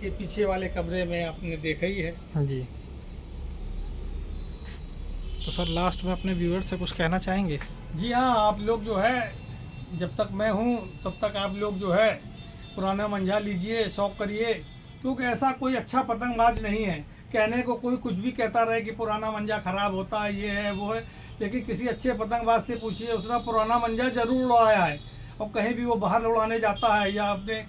इसके पीछे वाले कमरे में आपने देखा ही है। हाँ जी। तो सर लास्ट में अपने व्यूअर्स से कुछ कहना चाहेंगे? जी हाँ, आप लोग जो है, जब तक मैं हूँ तब तक आप लोग जो है पुराना मंजा लीजिए, शौक करिए, क्योंकि ऐसा कोई अच्छा पतंगबाज नहीं है। कहने को कोई कुछ भी कहता रहे कि पुराना मंजा खराब होता है, ये है वो है, लेकिन किसी अच्छे पतंगबाज से पूछिए, उसने पुराना मंजा जरूर उड़ाया है। और कहीं भी वो बाहर उड़ाने जाता है या अपने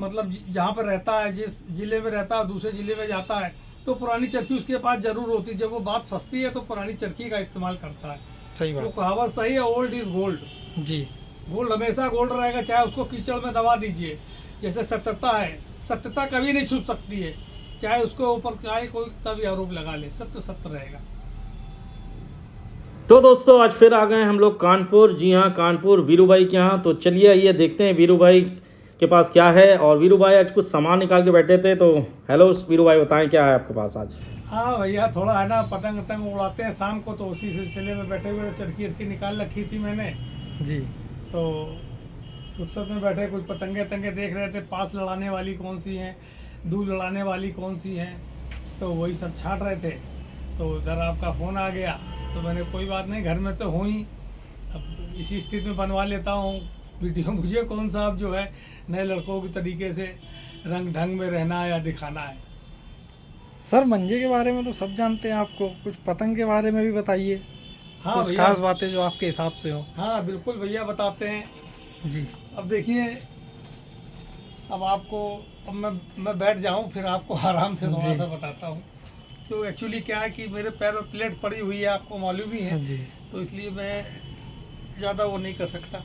मतलब जहाँ पर रहता है, जिस ज़िले में रहता है दूसरे ज़िले में जाता है, तो पुरानी चरखी उसके पास जरूर होती है। जब वो बात फंसती है तो पुरानी चरखी का इस्तेमाल करता है। सही वो बात। कहावत सही है, ओल्ड इज गोल्ड। जी। गोल्ड हमेशा गोल्ड रहेगा, चाहे उसको कीचड़ में दबा दीजिए। जैसे सत्यता है, सत्यता कभी नहीं छुप सकती है, चाहे उसके ऊपर चाहे कोई कितना भी आरोप लगा ले, सत्य सत्य रहेगा। तो दोस्तों आज फिर आ गए हम लोग कानपुर। जी हाँ, कानपुर वीरू भाई के यहाँ। तो चलिए आइए देखते हैं वीरू भाई के पास क्या है। और वीरू भाई आज कुछ सामान निकाल के बैठे थे, तो हेलो वीरू भाई, बताएं क्या है आपके पास आज? हाँ भैया, थोड़ा है ना पतंग वतंग उड़ाते हैं शाम को, तो उसी सिलसिले में बैठे हुए चरखी अर्खी निकाल रखी थी मैंने। जी। तो फुर्सत में बैठे कुछ पतंगे तंगे देख रहे थे, पास लड़ाने वाली कौन सी हैं, दूर लड़ाने वाली कौन सी हैं, तो वही सब छाट रहे थे। तो उधर आपका फ़ोन आ गया, तो मैंने कोई बात नहीं, घर में तो हूँ ही, अब इसी स्थिति में बनवा लेता हूँ वीडियो। मुझे कौन सा अब जो है नए लड़कों की तरीके से रंग ढंग में रहना है या दिखाना है। सर मंजे के बारे में तो सब जानते हैं, आपको कुछ पतंग के बारे में भी बताइए। हाँ कुछ भैया, खास बातें जो आपके हिसाब से हो। हाँ बिल्कुल भैया, बताते हैं। जी। अब देखिए, अब आपको, अब मैं बैठ जाऊं फिर आपको आराम से थोड़ा जी। सा बताता हूं। तो एक्चुअली क्या है कि मेरे पैर में प्लेट पड़ी हुई है, आपको मालूम ही है, जी। तो इसलिए मैं ज़्यादा वो नहीं कर सकता।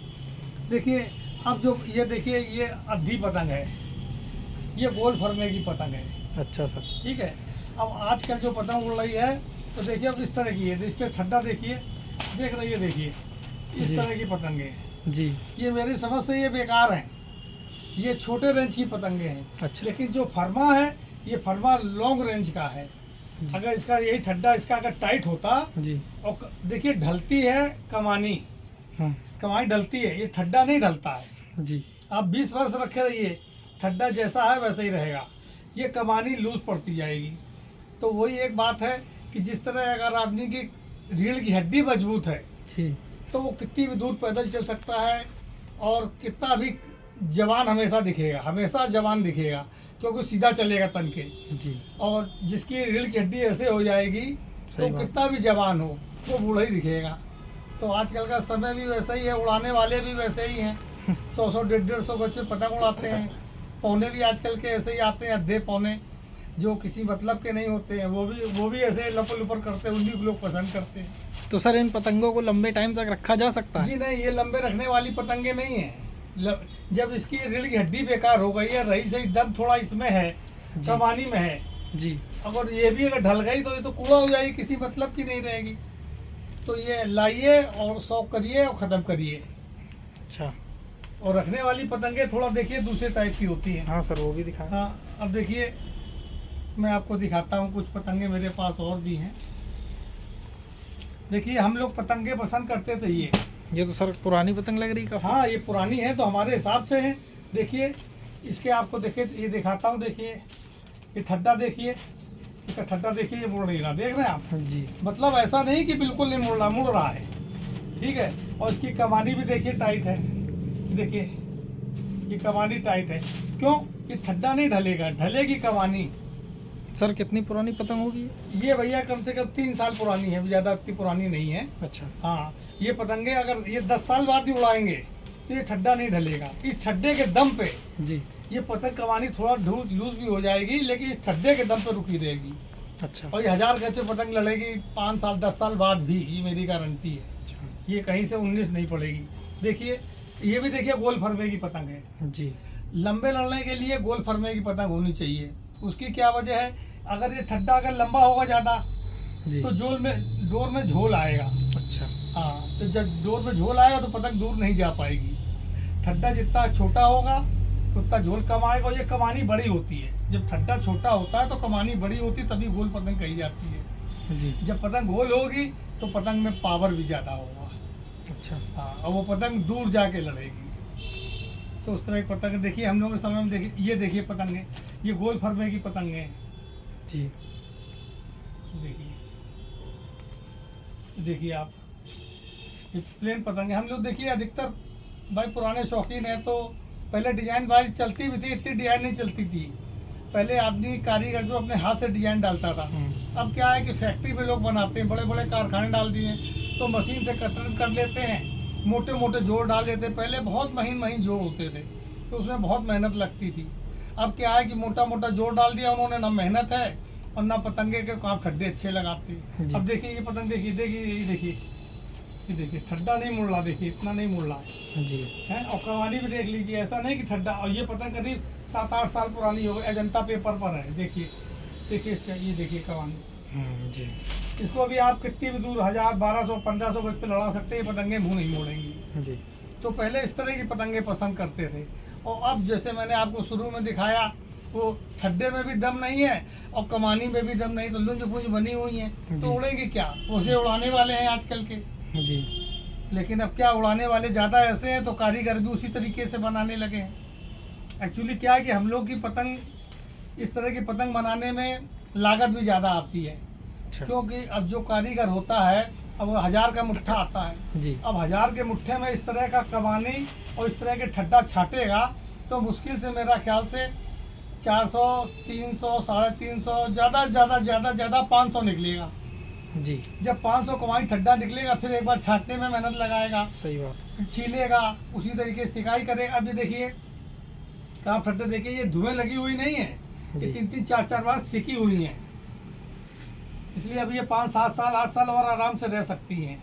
देखिए, अब जो ये देखिए, ये अद्धी पतंग है, ये गोल फरमे की पतंग है। अच्छा सर। ठीक है। अब आजकल जो पतंग उड़ रही है, तो देखिए अब इस तरह की है, इसके ठंडा देखिए, देख रही है, देखिए इस जी। तरह की पतंगे हैं। जी। ये मेरी समझ से ये बेकार हैं, ये छोटे रेंज की पतंगे हैं। अच्छा। लेकिन जो फरमा है, ये फरमा लॉन्ग रेंज का है। अगर इसका यही ठड्डा इसका अगर टाइट होता, जी। और देखिए ढलती है कमानी, कमानी ढलती है, ये ठड्डा नहीं ढलता है। जी। आप 20 वर्ष रखे रहिए, ठड्डा जैसा है वैसा ही रहेगा, ये कमानी लूज पड़ती जाएगी। तो वही एक बात है कि जिस तरह अगर आदमी की रीढ़ की हड्डी मजबूत है, जी। तो वो कितनी भी दूर पैदल चल सकता है और कितना भी जवान हमेशा दिखेगा, हमेशा जवान दिखेगा, क्योंकि सीधा चलेगा तन के। जी। और जिसकी रीढ़ की हड्डी ऐसे हो जाएगी, तो बात। कितना भी जवान हो वो बूढ़ा ही दिखेगा। तो आजकल का समय भी वैसा ही है, उड़ाने वाले भी वैसे ही हैं। 100-100, 150-150 गज पे पतंग उड़ाते हैं। पौने भी आजकल के ऐसे ही आते हैं, अद्धे पौने, जो किसी मतलब के नहीं होते हैं, वो भी ऐसे लपर लुपर करते हैं, उन्हीं को लोग पसंद करते हैं। तो सर इन पतंगों को लंबे टाइम तक रखा जा सकता है? जी नहीं, ये लंबे रखने वाली पतंगे नहीं है। जब इसकी रीढ़ की हड्डी बेकार हो गई है, रही से दम थोड़ा इसमें है, कमानी में है जी। अगर ये भी अगर ढल गई तो ये तो कूड़ा हो जाएगी, किसी मतलब की नहीं रहेगी। तो ये लाइए और शौक करिए और ख़त्म करिए। अच्छा। और रखने वाली पतंगे थोड़ा देखिए दूसरे टाइप की होती हैं। हाँ सर, वो भी दिखाएं। हाँ, अब देखिए मैं आपको दिखाता हूँ, कुछ पतंगे मेरे पास और भी हैं। देखिए, हम लोग पतंगे पसंद करते थे ये तो सर पुरानी पतंग लग रही काफी। हाँ, ये पुरानी है तो हमारे हिसाब से है। देखिए इसके, आपको देखिए ये दिखाता हूँ, देखिए ये ठड्डा देखिए, इसका ठड्डा देखिए, ये मुड़ नहीं रहा, देख रहे हैं आप? जी। मतलब ऐसा नहीं कि बिल्कुल नहीं मुड़ रहा, मुड़ रहा है। ठीक है। और इसकी कमानी भी देखिए टाइट है, देखिए ये कमानी टाइट है। क्यों? ये ठड्डा नहीं ढलेगा, ढलेगी कमानी। सर कितनी पुरानी पतंग होगी ये भैया कम से कम 3 साल पुरानी है, ज़्यादा इतनी पुरानी नहीं है। अच्छा। हाँ, ये पतंगे अगर ये 10 साल बाद ही उड़ाएंगे तो ये ठड्डा नहीं ढलेगा। इस ठड्डे के दम पे जी। ये पतंग कमानी थोड़ा लूज भी हो जाएगी, लेकिन इस ठड्डे के दम पे रुकी रहेगी। अच्छा। और ये 1000 गज पे पतंग लड़ेगी 5 साल 10 साल बाद भी, ये मेरी गारंटी है। अच्छा। ये कहीं से 19 नहीं पड़ेगी। देखिए ये भी देखिए गोल फरमे की पतंग है। जी। लंबे लड़ने के लिए गोल फरमे की पतंग होनी चाहिए। उसकी क्या वजह है? अगर ये ठड्डा अगर लंबा होगा ज़्यादा तो डोर में झोल आएगा। अच्छा। हाँ, तो जब डोर में झोल आएगा तो पतंग दूर नहीं जा पाएगी। ठड्डा जितना छोटा होगा उतना झोल कम आएगा। और ये कमानी बड़ी होती है, जब ठड्डा छोटा होता है तो कमानी बड़ी होती है, तभी गोल पतंग कही जाती है। जी। जब पतंग गोल होगी तो पतंग में पावर भी ज़्यादा होगा। अच्छा। हाँ, और वो पतंग दूर जाके लड़ेगी। तो उस तरह की पतंग देखिए, हम लोग के समय में देखिए, ये देखिए पतंगे, ये गोल फरमे की पतंगे हैं। जी। देखिए आप, ये प्लेन पतंग है। हम लोग देखिए अधिकतर भाई पुराने शौकीन है, तो पहले डिजाइन बाज चलती भी थी, इतनी डिजाइन नहीं चलती थी। पहले आदमी कारीगर जो अपने हाथ से डिजाइन डालता था। अब क्या है कि फैक्ट्री में लोग बनाते हैं, बड़े बड़े कारखाने डाल दिए हैं, तो मशीन से कटर कर लेते हैं, मोटे मोटे जोड़ डाल देते हैं। पहले बहुत महीन महीन जोड़ होते थे, तो उसमें बहुत मेहनत लगती थी। अब क्या है कि मोटा मोटा जोड़ डाल दिया उन्होंने, ना मेहनत है और ना पतंगे के काम ठड्डे अच्छे लगाते हैं। अब देखिए ये पतंग देखिए, ये देखिए ठड्डा नहीं मुड़ रहा, देखिए इतना नहीं मुड़ रहा है जी। है। और कवानी भी देख लीजिए, ऐसा नहीं कि ठड्डा। और ये पतंग करीब 7-8 साल पुरानी हो गई, अजंता पेपर पर है। देखिए इसका, ये देखिए कवानी। जी। इसको अभी आप कितनी भी दूर 1000, 1200, 1500 गज पे लड़ा सकते हैं, ये पतंगे मुँह नहीं मोड़ेंगी। जी। तो पहले इस तरह की पतंगे पसंद करते थे, और अब जैसे मैंने आपको शुरू में दिखाया, वो ठड्डे में भी दम नहीं है और कमानी में भी दम नहीं, तो लुंज पुंज बनी हुई है, तो उड़ेगी क्या? उसे उड़ाने वाले हैं आजकल के। जी। लेकिन अब क्या, उड़ाने वाले ज़्यादा ऐसे हैं, तो कारीगर भी उसी तरीके से बनाने लगे हैं। एक्चुअली क्या है कि हम लोग की पतंग, इस तरह की पतंग बनाने में लागत भी ज़्यादा आती है। अच्छा। क्योंकि अब जो कारीगर होता है, अब 1000 का मुट्ठा आता है जी। अब 1000 के मुट्ठे में इस तरह का कमानी और इस तरह के ठड्डा छाटेगा, तो मुश्किल से मेरा ख्याल से 400, 300, 350, ज़्यादा 500 निकलेगा। जी। जब 500 कमाई ठड्डा निकलेगा, फिर एक बार छाटने में मेहनत लगाएगा, सही बात। फिर छीलेगा, उसी तरीके से सिकाई करेगा। अब ये देखिए आप ठड्डे देखिए, ये धुएं लगी हुई नहीं है, ये 3-3, 4-4 बार सिकी हुई हैं। इसलिए अब ये 5, 7 साल, 8 साल और आराम से रह सकती हैं,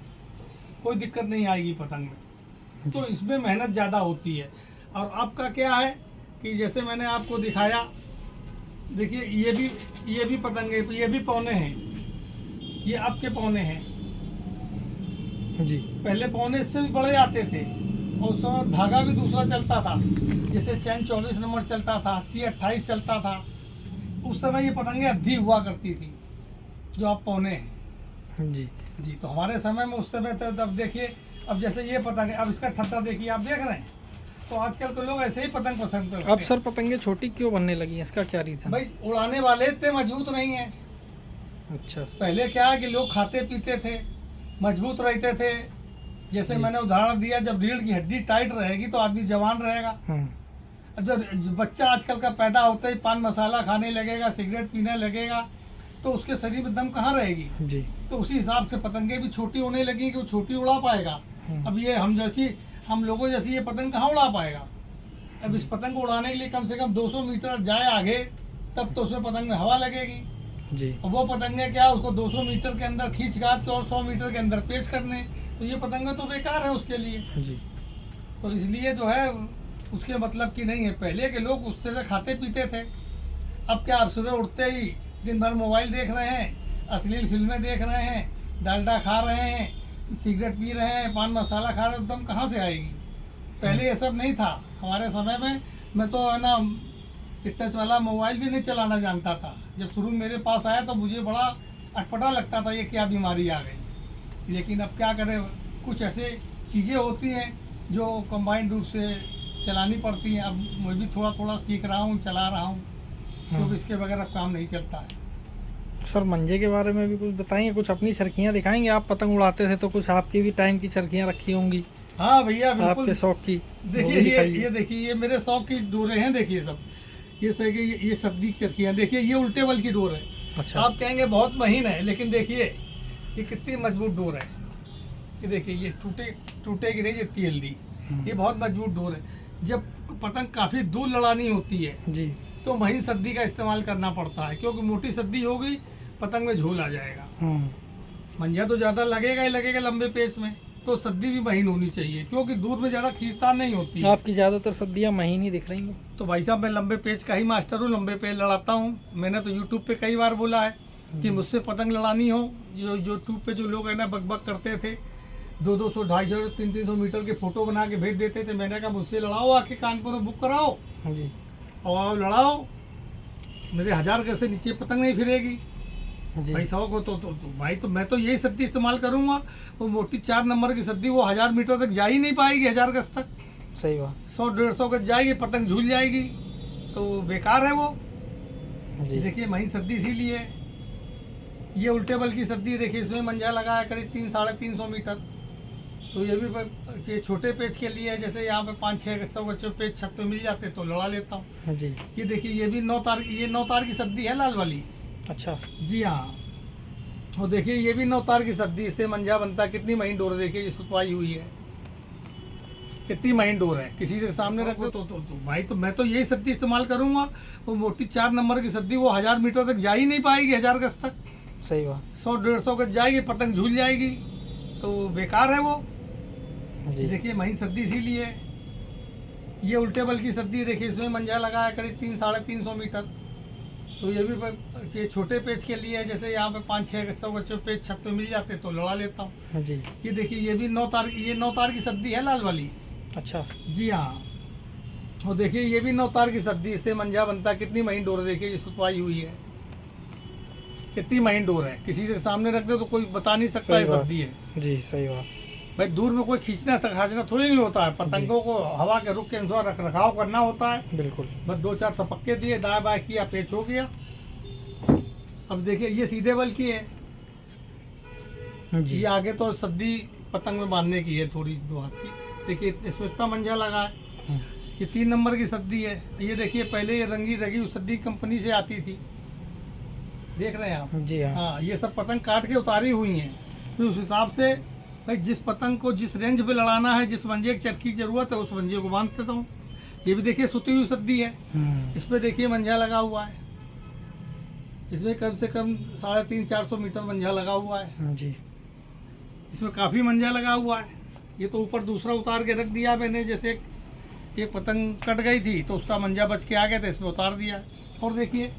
कोई दिक्कत नहीं आएगी पतंग में। तो इसमें मेहनत ज़्यादा होती है। और आपका क्या है कि जैसे मैंने आपको दिखाया, देखिए ये भी पतंगे, ये भी पौने हैं, ये आपके पौने हैं। जी। पहले पौने इससे भी बड़े आते थे, और उसमें धागा भी दूसरा चलता था, जैसे चैन 24 नंबर चलता था, C28 चलता था। उस समय ये पतंगे अद्धी हुआ करती थी, जो आप पौने हैं। जी। जी, तो हमारे समय में उस समय तो अब देखिए, अब जैसे ये पतंग है, अब इसका ठट्टा देखिए, आप देख रहे हैं। तो आजकल के लोग ऐसे ही पतंग पसंद करते हैं। अब सर पतंगे छोटी क्यों बनने लगी हैं, इसका क्या रीज़न? भाई उड़ाने वाले इतने मजबूत नहीं हैं। अच्छा। पहले क्या है कि लोग खाते पीते थे, मजबूत रहते थे। जैसे मैंने उदाहरण दिया, जब रीढ़ की हड्डी टाइट रहेगी तो आदमी जवान रहेगा। अब जब बच्चा आजकल का पैदा होता ही पान मसाला खाने लगेगा, सिगरेट पीने लगेगा, तो उसके शरीर में दम कहाँ रहेगी? जी। तो उसी हिसाब से पतंगे भी छोटी होने लगी कि वो छोटी उड़ा पाएगा। अब ये हम लोगों जैसी ये पतंग कहाँ उड़ा पाएगा? अब इस पतंग को उड़ाने के लिए कम से कम 200 मीटर जाए आगे, तब तो उसमें पतंग में हवा लगेगी। जी। और वो पतंगे क्या, उसको 200 मीटर के अंदर खींच गाच के और 100 मीटर के अंदर पेश करने, तो ये पतंगे तो बेकार है उसके लिए। जी। तो इसलिए जो है उसके मतलब की नहीं है। पहले के लोग उस तरह खाते पीते थे। अब क्या, आप सुबह उठते ही दिन भर मोबाइल देख रहे हैं, अश्लील फिल्में देख रहे हैं, डालडा खा रहे हैं, सिगरेट पी रहे हैं, पान मसाला खा रहे हैं, दम कहाँ से आएगी? पहले ये सब नहीं था हमारे समय में। मैं तो है ना टच वाला मोबाइल भी नहीं चलाना जानता था। जब शुरू मेरे पास आया तो मुझे बड़ा अटपटा लगता था, ये क्या बीमारी आ गई। लेकिन अब क्या करें, कुछ ऐसे चीज़ें होती हैं जो कंबाइंड रूप से चलानी पड़ती हैं। अब मैं भी थोड़ा थोड़ा सीख रहा हूँ, चला रहा हूँ, क्योंकि इसके बगैर अब काम नहीं चलता है। सर मंजे के बारे में भी कुछ बताएंगे, कुछ अपनी चरखियाँ दिखाएंगे। आप पतंग उड़ाते थे तो कुछ आपकी भी टाइम की चरखियाँ रखी होंगी। हाँ भैया, बिल्कुल। आपके शौक की देखिए ये देखिए, ये मेरे शौक की डोरे हैं। देखिए सब ये सही कि ये सब्जी की चरखियाँ, देखिए ये उल्टे बल की डोर है। अच्छा। आप कहेंगे बहुत महीन है, लेकिन देखिए ये कितनी मजबूत डोर है। ये देखिए, ये टूटेगी नहीं जितनी जल्दी। ये बहुत मजबूत डोर है। जब पतंग काफ़ी दूर लड़ानी होती है जी, तो महीन सद्दी का इस्तेमाल करना पड़ता है, क्योंकि मोटी सद्दी होगी पतंग में झोल आ जाएगा। मंजा तो ज़्यादा लगेगा ही लगेगा लंबे पेच में, तो सद्दी भी महीन होनी चाहिए, क्योंकि दूर में ज़्यादा खींचतान नहीं होती है। आपकी ज़्यादातर सद्दियाँ महीन ही दिख रही हैं। तो भाई साहब, मैं लंबे पेच का ही मास्टर हूँ, लंबे पेच लड़ाता हूँ। मैंने तो यूट्यूब पे कई बार बोला है कि मुझसे पतंग लड़ानी हो। जो यूट्यूब पे जो लोग है ना बक करते थे, 200, 250, 300 मीटर के फोटो बना के भेज देते थे। मैंने कहा मुझसे लड़ाओ, आके कानपुर में बुक कराओ जी। और लड़ाओ, मेरे 1000 गज से नीचे पतंग नहीं फिरेगी। जी। भाई शौक हो तो भाई, तो मैं तो यही सद्दी इस्तेमाल करूँगा। वो मोटी 4 नंबर की सद्दी वो 1000 मीटर तक जा ही नहीं पाएगी, 1000 गज तक। सही बात। 100-150 गज जाएगी, पतंग झूल जाएगी, तो बेकार है वो। जी देखिए वहीं सद्दी इसीलिए ये उल्टे बल की सद्दी देखिए, इसमें मंजा लगा है करीब 300-350 मीटर। तो ये भी ये छोटे पेच के लिए है, जैसे यहाँ पे 500-600 पेच छत पे मिल जाते तो लड़ा लेता हूँ। जी। ये देखिए ये भी 9 तार, ये 9 तार की सद्दी है लाल वाली। अच्छा। जी हाँ। और देखिए ये भी 9 तार की सद्दी, इससे मंजा बनता है। कितनी महीन डोर देखिए जिस पर आई हुई है, कितनी महीन डोर है। किसी के सामने रख दो तो भाई, तो मैं तो यही सद्दी इस्तेमाल करूंगा। वो मोटी 4 नंबर की सद्दी वो 1000 मीटर तक जा ही नहीं पाएगी, 1000 गज तक। सही बात। 100-150 गज जाएगी, पतंग झूल जाएगी, तो बेकार है वो। जी। देखिए वहीं सद्दी इसीलिए ये उल्टे बल की सद्दी देखिए, इसमें मंजा लगा है करीब 300-350 मीटर। तो ये भी ये छोटे पेच के लिए है, जैसे यहाँ पे 500-600 पेच छत पे मिल जाते तो लड़ा लेता हूँ। जी। ये देखिए ये भी 9 तार, ये 9 तार की सद्दी है लाल वाली। अच्छा। जी हाँ। और देखिए ये भी 9 तार की सद्दी, इससे मंजा बनता है। कितनी महीन डोर देखिए जिस पर आई हुई है, कितनी महीन डोर है। किसी के सामने रख दो तो कोई बता नहीं सकता है सद्दी है। जी सही बात। भाई दूर में कोई खींचना खांचना थोड़ी नहीं होता है। पतंगों को हवा के रुख के अनुसार रख रखाव करना होता है। बिल्कुल। बस 2-4 थपक्के दिए, दाएं बाएं किया, पेच हो गया। अब देखिए ये सीधे बल की है। जी। ये आगे तो सद्दी पतंग में बांधने की है, थोड़ी 2 हाथ की। देखिए इसमें इतना मंजा लगा है। ये 3 नंबर की सद्दी है। ये देखिए पहले ये रंगी रगी सद्दी कंपनी से आती थी, देख रहे हैं आप। जी हाँ। हाँ, ये सब पतंग काट के उतारी हुई हैं। फिर उस हिसाब से भाई जिस पतंग को जिस रेंज पे लड़ाना है, जिस मंजे की चरखी की जरूरत है, उस मंजे को बांध देता हूँ। ये भी देखिए सुती हुई सद्दी है, इस पर देखिए मंजा लगा हुआ है। इसमें कम से कम 350-400 मीटर मंजा लगा हुआ है। जी। इसमें काफ़ी मंजा लगा हुआ है। ये तो ऊपर दूसरा उतार के रख दिया मैंने, जैसे एक पतंग कट गई थी तो उसका मंजा बच के आ गया था, इसमें उतार दिया। और देखिए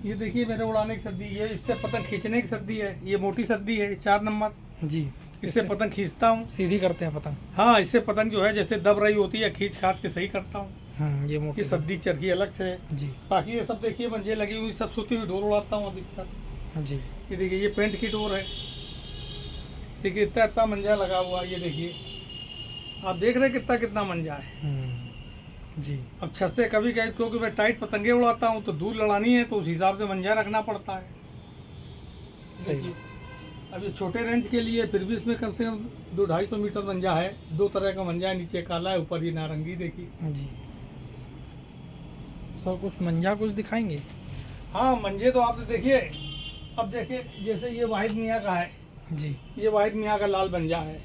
ये देखिए मेरे उड़ाने की सद्दी, ये इससे पतंग खींचने की सद्दी है। ये मोटी सद्दी है, 4 नंबर। जी। इससे पतंग खींचता हूँ। सीधी करते हैं पतंग। हाँ, इससे पतंग जो है जैसे दब रही होती है, खींच खाच के सही करता हूँ। ये मोटी ये सद्दी चरखी अलग से है। जी। बाकी ये सब देखिए मंजे लगी हुई, सब सुती हुई डोर उड़ाता हूँ अधिकतर। जी। ये देखिए ये पेंट की डोर है। देखिए इतना इतना मंजा लगा हुआ है। ये देखिए आप देख रहे हैं कितना कितना मंजा है। जी। अब छत से कभी कभी, क्योंकि मैं टाइट पतंगे उड़ाता हूँ तो दूर लड़ानी है, तो उस हिसाब से मंजा रखना पड़ता है। सही देखिए अब ये छोटे रेंज के लिए फिर भी इसमें कम से कम 200-250 मीटर मंजा है। 2 तरह का मंजा है, नीचे काला है, ऊपर ये नारंगी। देखिए जी। सर कुछ मंजा कुछ दिखाएंगे? हाँ, मंजे तो आपने देखिए। अब देखिए जैसे ये वाहिद मियाँ का है। जी। ये वाहिद मियाँ का लाल मंजा है।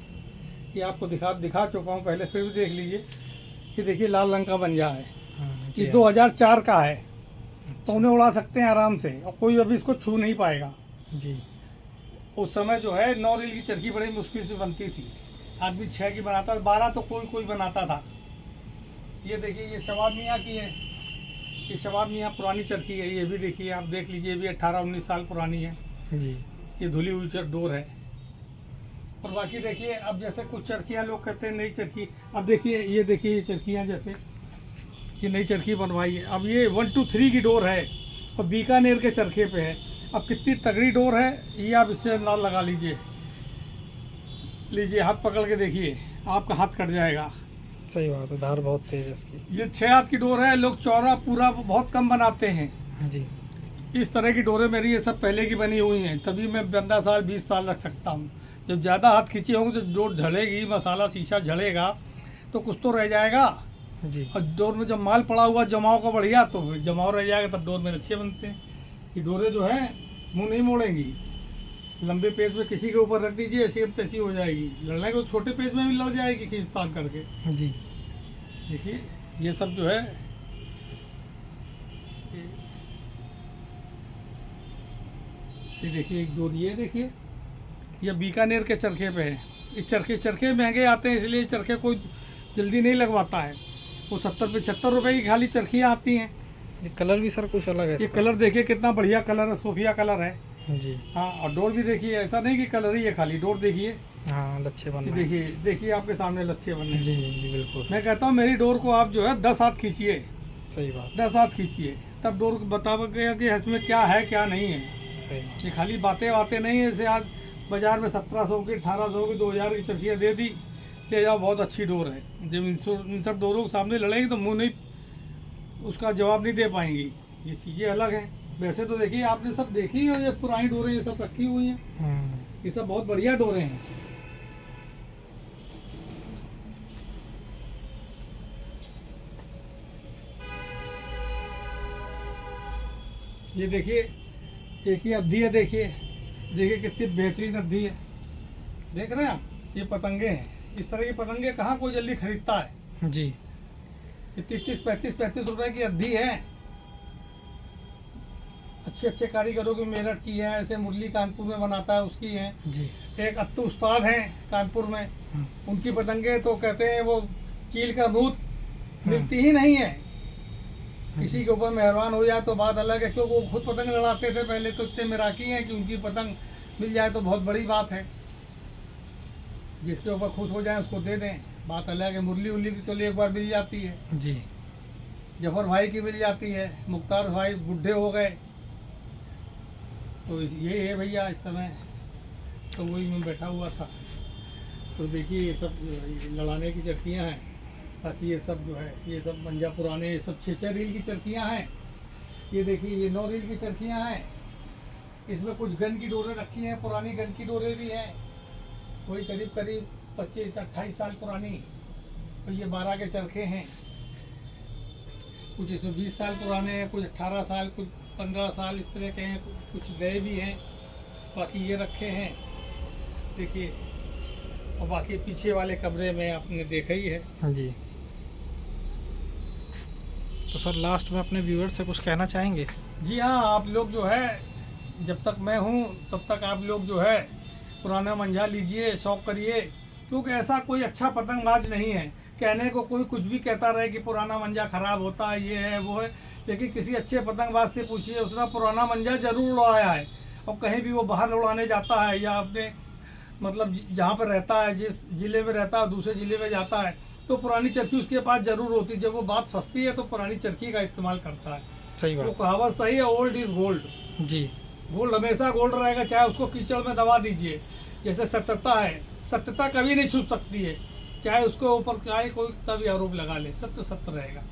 ये आपको दिखा चुका हूँ पहले, फिर भी देख लीजिए। ये देखिए लाल रंग का मंजा है। जी। ये 2004 का है, तो उन्हें उड़ा सकते हैं आराम से, और कोई अभी इसको छू नहीं पाएगा। जी। उस समय जो है 9 रील की चरखी बड़ी मुश्किल से बनती थी। आदमी 6 की बनाता था, 12 तो कोई बनाता था। ये देखिए ये शवाब मियाँ की है। ये शवाब मियाँ पुरानी चरखी है। ये भी देखिए, आप देख लीजिए, ये भी 18-19 साल पुरानी है। जी। ये धुली हुई डोर है। और बाकी देखिए अब जैसे कुछ चरखियाँ लोग कहते हैं नई चरखी। अब देखिए ये चरखियाँ, जैसे ये नई चरखी बनवाई है। अब ये 1 2 3 की डोर है और बीकानेर के चरखे पे है। अब कितनी तगड़ी डोर है ये आप इससे अंदाज लगा लीजिए हाथ पकड़ के देखिए, आपका हाथ कट जाएगा। सही बात है, धार बहुत तेज है इसकी। ये 6 हाथ की डोर है। लोग चौड़ा पूरा बहुत कम बनाते हैं। जी। इस तरह की डोरें मेरी ये सब पहले की बनी हुई हैं, तभी मैं 15 साल 20 साल रख सकता हूँ। जब ज़्यादा हाथ खींचे होंगे तो डोर ढलेगी, मसाला शीशा झड़ेगा तो कुछ तो रह जाएगा। जी। और डोर में जब माल पड़ा हुआ जमाव का बढ़िया, तो फिर जमाव रह जाएगा, तब डोर में अच्छे बनते हैं। ये डोरें जो है मुंह नहीं मोड़ेंगी। लंबे पेज में किसी के ऊपर रख दीजिए, ऐसी अब तैसी हो जाएगी। लड़ने को छोटे पेज में भी लड़ जाएगी खींचतान करके। जी। देखिए ये सब जो है ये देखिए एक डोर, ये देखिए ये बीकानेर के चरखे पे है। इस चरखे महंगे आते हैं, इसलिए चरखे कोई जल्दी नहीं लगवाता है। वो 70-75 रुपए की खाली चरखियाँ आती हैं। ये कलर भी सर कुछ अलग है ये कलर देखिए कितना बढ़िया कलर है, सोफिया कलर है। जी। हाँ, और डोर भी देखिए, ऐसा नहीं कि कलर ही है खाली, डोर देखिए। हाँ, लच्छे बन ये रहे हैं। देखिए आपके सामने लच्छे बन रहे हैं। जी जी बिल्कुल। मैं कहता हूँ मेरी डोर को आप जो है 10 हाथ खींचिए। सही बात। 10 हाथ खींचिए, तब डोर बताओगे कि इसमें क्या है क्या नहीं है। सही बात। ये खाली बातें नहीं है। जैसे आज बाजार में 1700 की, 1800 की, 2000 की चरखियाँ दे दी, ले जाओ, बहुत अच्छी डोर है। जब इन सब डोरों के सामने लड़ेंगे तो मुँह नहीं, उसका जवाब नहीं दे पाएंगी। ये चीज़ें अलग हैं। वैसे तो देखिए आपने सब देखी है, ये पुरानी डोरें ये सब रखी हुई हैं, ये सब बहुत बढ़िया डोरें हैं। ये देखिए एक ही अद्धी है, देखिए देखिए कितनी बेहतरीन अद्धी है, देख रहे हैं आप, ये पतंगे हैं। इस तरह की पतंगे कहाँ कोई जल्दी खरीदता है जी। ये 35 रुपए की अद्धी है, अच्छे अच्छे कारीगरों की मेहनत की है। ऐसे मुरली कानपुर में बनाता है उसकी है। जी। एक अत्तू उस्ताद हैं कानपुर में, उनकी पतंगे तो कहते हैं वो चील का नूत मिलती ही नहीं है। किसी के ऊपर मेहरबान हो जाए तो बात अलग है, क्योंकि वो खुद पतंग लड़ाते थे पहले, तो इतने मेराकी हैं कि उनकी पतंग मिल जाए तो बहुत बड़ी बात है। जिसके ऊपर खुश हो जाए उसको दे दें, बात अलग है। मुरली उरली की चलो एक बार मिल जाती है, जी। जफर भाई की मिल जाती है, मुख्तार भाई बूढ़े हो गए, तो ये है भैया इस समय। तो वही मैं बैठा हुआ था, तो देखिए ये सब लड़ाने की चरखियाँ हैं। बाकी ये सब जो है ये सब मंजा पुराने, ये सब 6 रील की चरखियाँ हैं। ये देखिए ये 9 रील की चरखियाँ हैं। इसमें कुछ गन की डोरें रखी हैं, पुरानी गन की डोरें भी हैं, वही करीब 25-28 साल पुरानी। तो ये 12 के चरखे हैं, कुछ इसमें 20 साल पुराने हैं, कुछ 18 साल, कुछ 15 साल इस तरह के हैं, कुछ नए भी हैं। बाकी ये रखे हैं देखिए, और बाकी पीछे वाले कमरे में आपने देखा ही है। हाँ जी। तो सर लास्ट में अपने व्यूअर्स से कुछ कहना चाहेंगे? जी हाँ, आप लोग जो है, जब तक मैं हूँ तब तक आप लोग जो है पुराना मंझा लीजिए, शौक करिए, क्योंकि ऐसा कोई अच्छा पतंगबाज नहीं है। कहने को कोई कुछ भी कहता रहे कि पुराना मंझा खराब होता है, ये है वो है, लेकिन किसी अच्छे पतंगबाज से पूछिए, उसने पुराना मंझा जरूर उड़ाया है। और कहीं भी वो बाहर उड़ाने जाता है या अपने मतलब जहाँ पर रहता है, जिस ज़िले में रहता है दूसरे ज़िले में जाता है, तो पुरानी चरखी उसके पास ज़रूर होती है। जब वो बात फंसती है तो पुरानी चरखी का इस्तेमाल करता है। सही वो बात। कहावत सही है, ओल्ड इज़ गोल्ड। जी। गोल्ड हमेशा गोल्ड रहेगा, चाहे उसको कीचड़ में दबा दीजिए। जैसे सत्यता है, सत्यता कभी नहीं छुप सकती है, चाहे उसके ऊपर चाहे कोई तभी आरोप लगा ले, सत्य सत्य रहेगा।